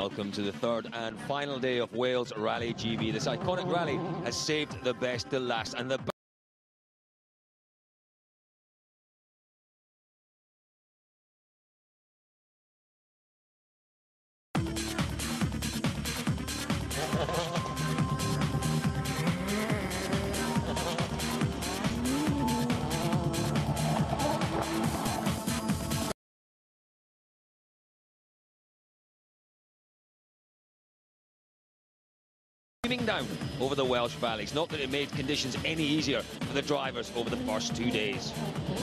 Welcome to the third and final day of Wales Rally GB. This iconic rally has saved the best till last, and the down over the Welsh valleys. Not that it made conditions any easier for the drivers over the first 2 days.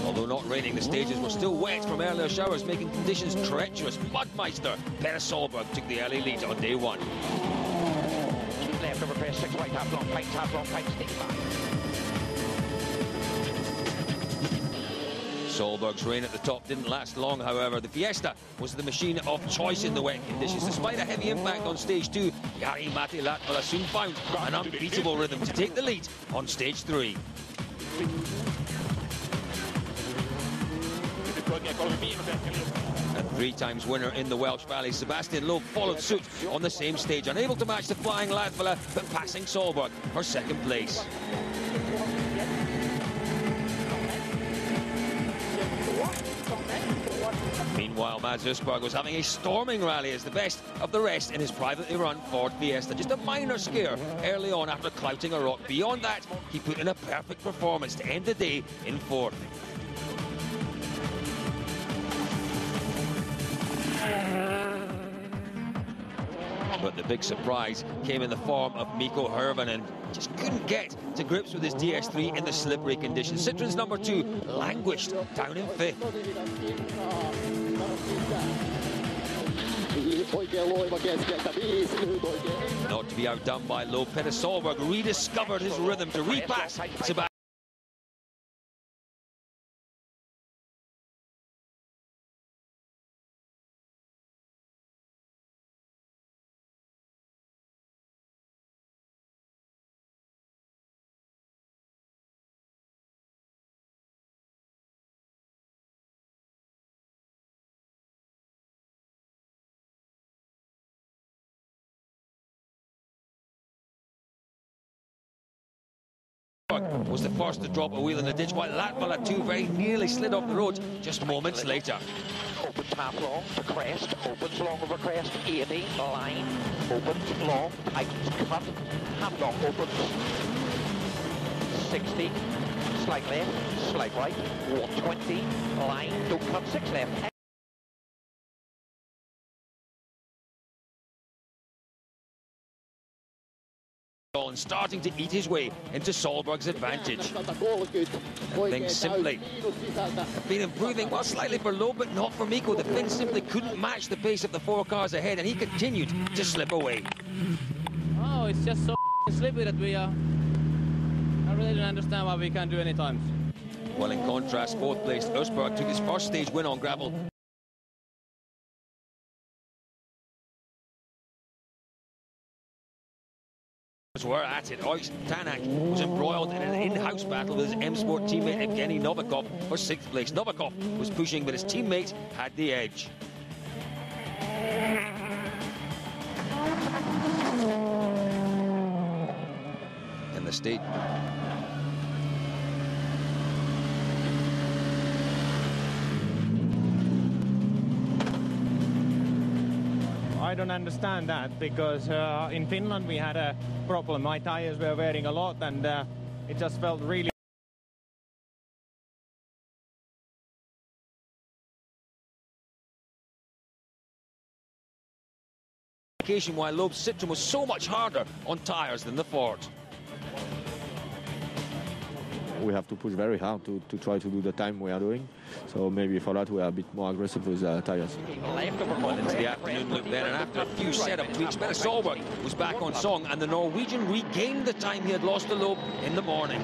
Although not raining, the stages were still wet from earlier showers, making conditions treacherous. Mudmeister Peter Solberg took the early lead on day one. Left over press, 6 right, half long, tight, stick back. Solberg's reign at the top didn't last long, however. The Fiesta was the machine of choice in the wet conditions. Despite a heavy impact on stage 2, Jari-Matti Latvala soon found an unbeatable rhythm to take the lead on stage 3. And 3 times winner in the Welsh Valley, Sebastian Loeb followed suit on the same stage, unable to match the flying Latvala, but passing Solberg for second place. Meanwhile, Mads Østberg was having a storming rally as the best of the rest in his privately run Ford Fiesta. Just a minor scare early on after clouting a rock. Beyond that, he put in a perfect performance to end the day in 4th. But the big surprise came in the form of Mikko Hirvonen. Just couldn't get to grips with his DS3 in the slippery conditions. Citroen's number 2 languished down in 5th. Not to be outdone by Loeb, Peter Solberg rediscovered his rhythm to repass Sebastian. Was the first to drop a wheel in the ditch, while Latvala too very nearly slid off the road just moments later. Opens half long to crest, opens long over crest, 80, line, opens long, tightens cut, half long opens, 60, slight left, slight right, 120, line, don't cut, 6 left. And starting to eat his way into Solberg's advantage. And things simply have been improving, well, slightly for Loeb, but not for Mikko. The Finn simply couldn't match the pace of the 4 cars ahead, and he continued to slip away. Oh, it's just so slippy that we are... I really don't understand why we can't do any times. Well, in contrast, 4th placed Østberg took his first stage win on gravel. Were at it. Oyst Tanak was embroiled in an in-house battle with his M-Sport teammate Evgeny Novikov for 6th place. Novikov was pushing, but his teammate had the edge. In the state. I don't understand that, because in Finland we had a problem. My tires were wearing a lot, and it just felt really... While Loeb's Citroen was so much harder on tires than the Ford. We have to push very hard to try to do the time we are doing. So maybe for that we are a bit more aggressive with tires. Well, into the afternoon loop then, and after a few setup tweaks, Peter Solberg was back on song, and the Norwegian regained the time he had lost to Loeb in the morning.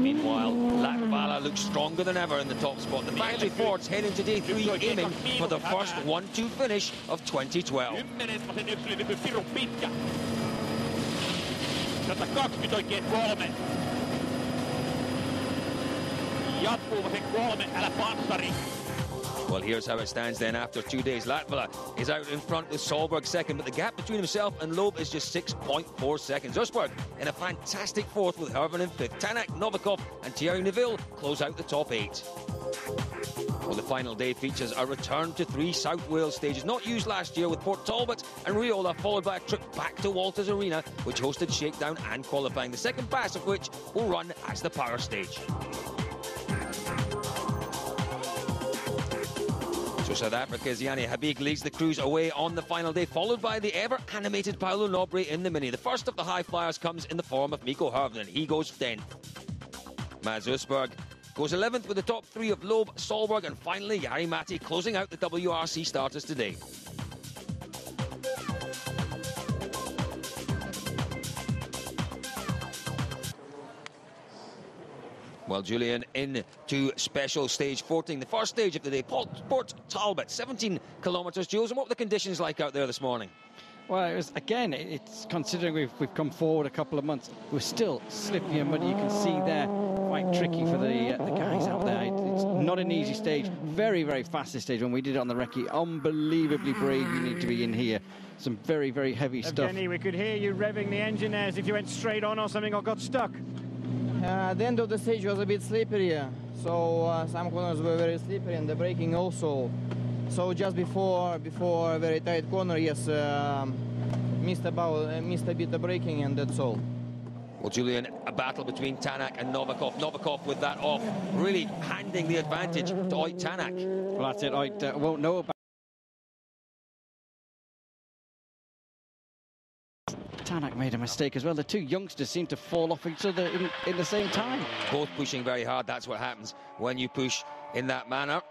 Meanwhile, Latvala looks stronger than ever in the top spot. The factory Fords head into day 3 aiming for the first 1-2 finish of 2012. 120 oikein 3. Jatkuu se 3, älä panssari. Well, here's how it stands then after 2 days. Latvala is out in front with Solberg second, but the gap between himself and Loeb is just 6.4 seconds. Rosberg in a fantastic fourth with Herven in fifth. Tanak, Novikov and Thierry Neuville close out the top 8. Well, the final day features a return to 3 South Wales stages, not used last year, with Port Talbot and Riola, followed by a trip back to Walters Arena, which hosted shakedown and qualifying, the second pass of which will run as the power stage. So South Africa's Janne Habig leads the cruise away on the final day, followed by the ever-animated Paulo Nobre in the Mini. The first of the high flyers comes in the form of Mikko Hervnen. He goes 10th. Mads Østberg goes 11th with the top 3 of Loeb, Solberg and finally Jari Matti closing out the WRC starters today. Well, Julian, into special stage 14, the first stage of the day, Port Talbot, 17 kilometres. Jules, and what were the conditions like out there this morning? Well, it was, again, it's considering we've come forward a couple of months, we're still slippy and muddy. You can see there, quite tricky for the guys out there. It's not an easy stage, very, very fast stage. When we did it on the recce, unbelievably brave you need to be in here. Some very, very heavy stuff. Evgeny, we could hear you revving the engine as if you went straight on or something or got stuck. The end of the stage was a bit slippery, so some corners were very slippery and the braking also. So just before a very tight corner, yes, missed a bit of braking, and that's all. Well, Julian, a battle between Tanak and Novikov. Novikov with that off, really handing the advantage to Oyt Tanak. Well, that's it. Oyt won't know about Tanak made a mistake as well. The two youngsters seem to fall off each other in the same time. Both pushing very hard. That's what happens when you push in that manner.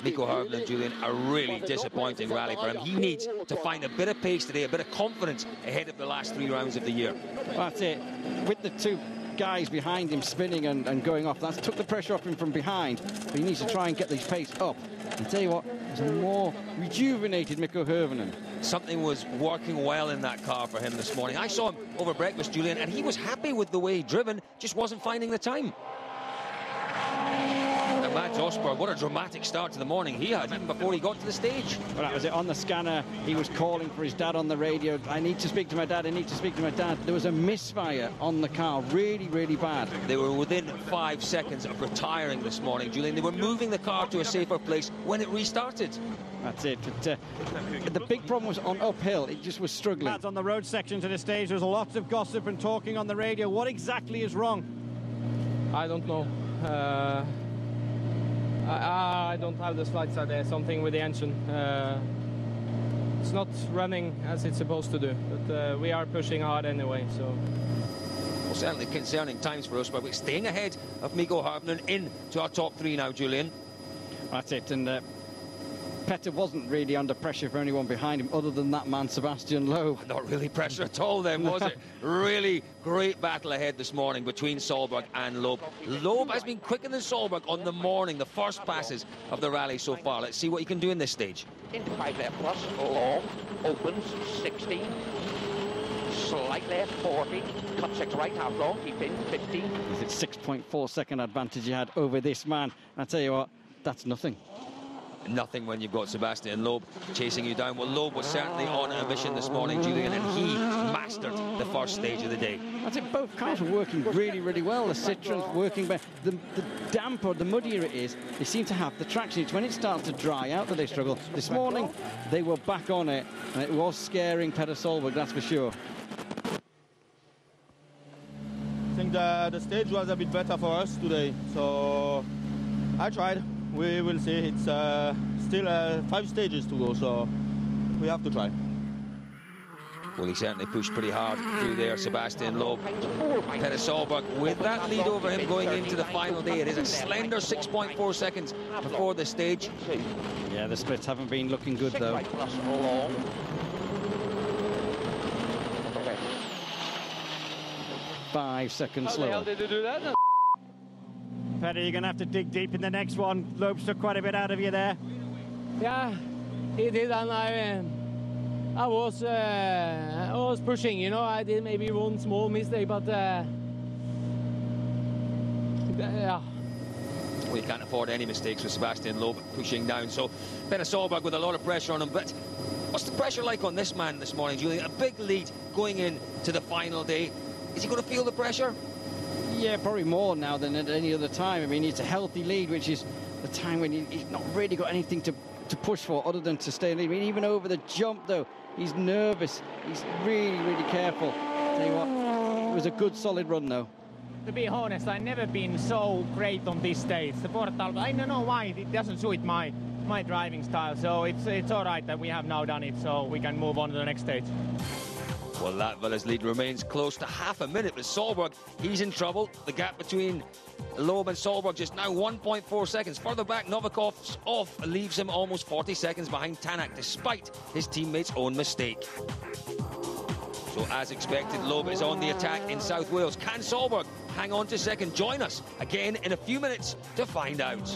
Mikko Hervnen, Julian, a really disappointing rally for him. He needs to find a bit of pace today, a bit of confidence ahead of the last 3 rounds of the year. That's it. With the two guys behind him spinning and going off, that took the pressure off him from behind, but he needs to try and get this pace up. And tell you what, it's a more rejuvenated Mikko Hervnen. Something was working well in that car for him this morning. I saw him over breakfast, Julian, and he was happy with the way he'd driven, just wasn't finding the time. And Mads Østberg, what a dramatic start to the morning he had before he got to the stage. Well, that was it. On the scanner, he was calling for his dad on the radio. I need to speak to my dad, I need to speak to my dad. There was a misfire on the car, really, really bad. They were within 5 seconds of retiring this morning, Julian. They were moving the car to a safer place when it restarted. That's it. But, the big problem was on uphill. It just was struggling. Lads, on the road section to the stage, there's lots of gossip and talking on the radio. What exactly is wrong? I don't know. I don't have the slides out there. Something with the engine. It's not running as it's supposed to do, but we are pushing hard anyway. So. Well, certainly concerning times for us, but we're staying ahead of Mikko Hervnen into our top 3 now, Julian. That's it, and Petter wasn't really under pressure for anyone behind him other than that man, Sebastian Loeb. Not really pressure at all then, was it? Really great battle ahead this morning between Solberg and Loeb. Loeb has been quicker than Solberg on the morning, the first passes of the rally so far. Let's see what he can do in this stage. Into 5 left plus, long, opens, 60. Slight left, 40. Cut 6 right, half long, keep in, 50. It's a 6.4 second advantage he had over this man. I tell you what, that's nothing. Nothing when you've got Sebastian Loeb chasing you down. Well, Loeb was certainly on a mission this morning, Julian, and he mastered the first stage of the day. I think both cars were working really, really well. The Citroen's working better. The damper, the muddier it is, they seem to have the traction. It's when it starts to dry out that they struggle. This morning, they were back on it, and it was scaring Petter Solberg, that's for sure. I think the stage was a bit better for us today, so I tried. We will see. It's still 5 stages to go, so we have to try. Well, he certainly pushed pretty hard through there, Sebastian Loeb. Petter Solberg with that lead over him going into the final day. It is a slender 6.4 seconds before the stage. Yeah, the splits haven't been looking good, though. 5 seconds slower. How the hell did they do that? Petter, you're going to have to dig deep in the next one. Loeb took quite a bit out of you there. Yeah, he did, and I was pushing, you know. I did maybe one small mistake, but yeah. Well, you can't afford any mistakes with Sebastian Loeb pushing down. So, Ben Solberg with a lot of pressure on him. But what's the pressure like on this man this morning, Julian? A big lead going into the final day. Is he going to feel the pressure? Yeah, probably more now than at any other time. I mean, it's a healthy lead, which is the time when he's not really got anything to push for other than to stay in lead. I mean, even over the jump, though, he's nervous. He's really, really careful. Tell you what, it was a good, solid run, though. To be honest, I've never been so great on this stage. The Portal, I don't know why it doesn't suit my driving style. So it's all right that we have now done it, so we can move on to the next stage. Well, Latvia's lead remains close to half a minute, but Solberg, he's in trouble. The gap between Loeb and Solberg just now 1.4 seconds. Further back, Novikov's off leaves him almost 40 seconds behind Tanak, despite his teammate's own mistake. So, as expected, Loeb is on the attack in South Wales. Can Solberg hang on to second? Join us again in a few minutes to find out.